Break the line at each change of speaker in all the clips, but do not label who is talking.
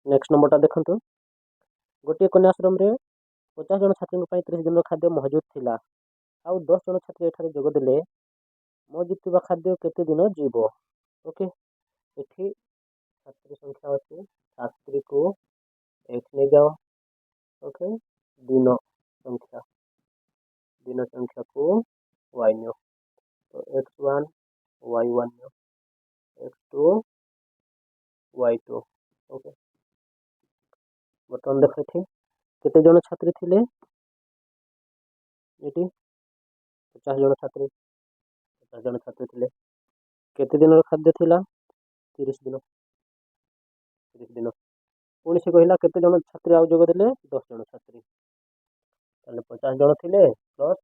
Next नंबरटा देखंतु गोटे कन्याश्रम रे 50 जन छात्री 30 दिन खाद्य मौजूद थिला आउ 10 जन छात्री एठारे जोग देले मौजूद थिबा खाद्य केते दिन जीवो ओके एठी छात्री संख्या अछि छात्री को x ले जाओ ओके दिन संख्या को y न्यो तो x1 y1 न्यो x2 y2 okay button देखथि केते जन छात्री थिले एटी 50 जन छात्री 50 जन छात्री थिले केते दिन खाद्य थिला 30 दिन पुणी से कहला केते जन छात्री आउ जोग देले 10 जन छात्री ताले 50 जन थिले प्लस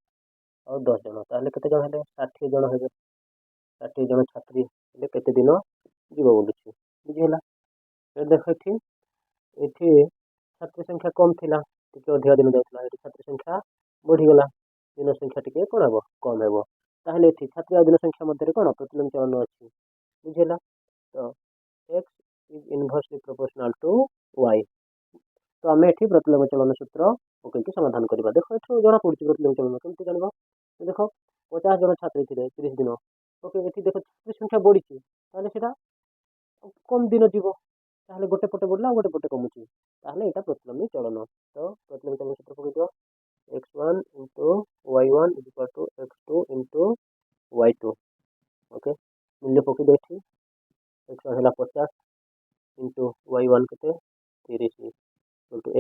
और 10 जन ताले केते जन हेले 60 जन हेबे 60 जन छात्री हेले केते दिन जीव बोलुछि बुझिला ए देखथि एठी छात्र संख्या कम थिला टिके अधिक दिन जाउतला एठी छात्र संख्या बढ़ी गला दिन संख्या टिके कोन हेबो कम हेबो ताहले एठी छात्र आ दिन संख्या मध्ये रे कोन प्रतिलोम चलन अछि बुझिला तो x is inversely proportional to y तो आम एठी प्रतिलोम चलन सूत्र ओके समाधान करबा देखो एठो जणा पड़छि प्रतिलोम चलन केमति जानबा देखो 50 जन छात्र थिले 30 दिन ओके एठी देखो छात्र संख्या बढ़िछि ताहले सेटा कम दिन जीवो ताहले गोटे पटे बढ़ला गोटे पटे कमुछि ताहले एटा प्रतिलोमी चलन तो प्रतिलोमी चलन सूत्र पकइ दियो x1 y1 x2 y2 okay मूल्य पकइ देछि x1 हला 50 y1 केते 30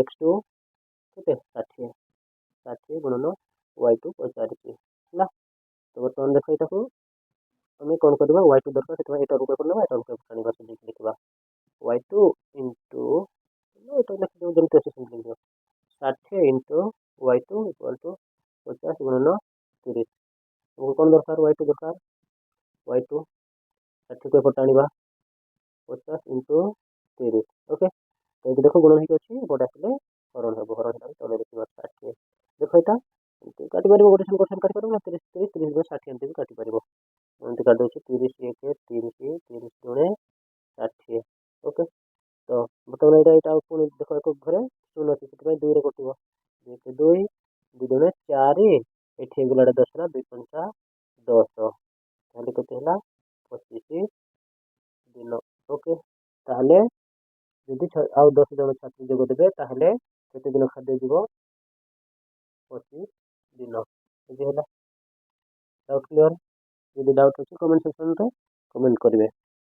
x2 केते 60 60 गुणन y2 40 हला तो बर्तमान देखो एटाको हमें कोन करबा y2 दरकार सेतबा एटा रूपे करनबा एटा रूपे कानिबा से लिखबा y2 नो एटा लिख दो जल्दी से लिख दो 60 y2 50 गुणन 30 तो कोन दरकार y2 दरकार y2 60 को पटाणीबा 50 30 ओके तो देखो गुणन ही अछि बडा से हरण हेबो हरण हेबो तले देखबा 60 देखो एटा काटी परबो गोटे सन काटी परबो 30 30 30 60 एंटी भी काटी परबो एंटी काट दउछि 30 1 30 30 गुणे 60 ओके तो बतौन एटा पुणी देखो एक घरे शून्य अछि सेतबे 2 रे कटिबो 2 2 दुणे 4 एठी गुलाडा 10 ला 2 पंचा 10 ताले केते हला 25 दिन ओके ताले यदि आउ 10 जन छात्री जोग देबे ताहले केते दिन खाद्य जीवो 25 दिन बुझि होला डाउट क्लियर यदि डाउट अछि कमेंट सेक्शन रे कमेंट करिवे।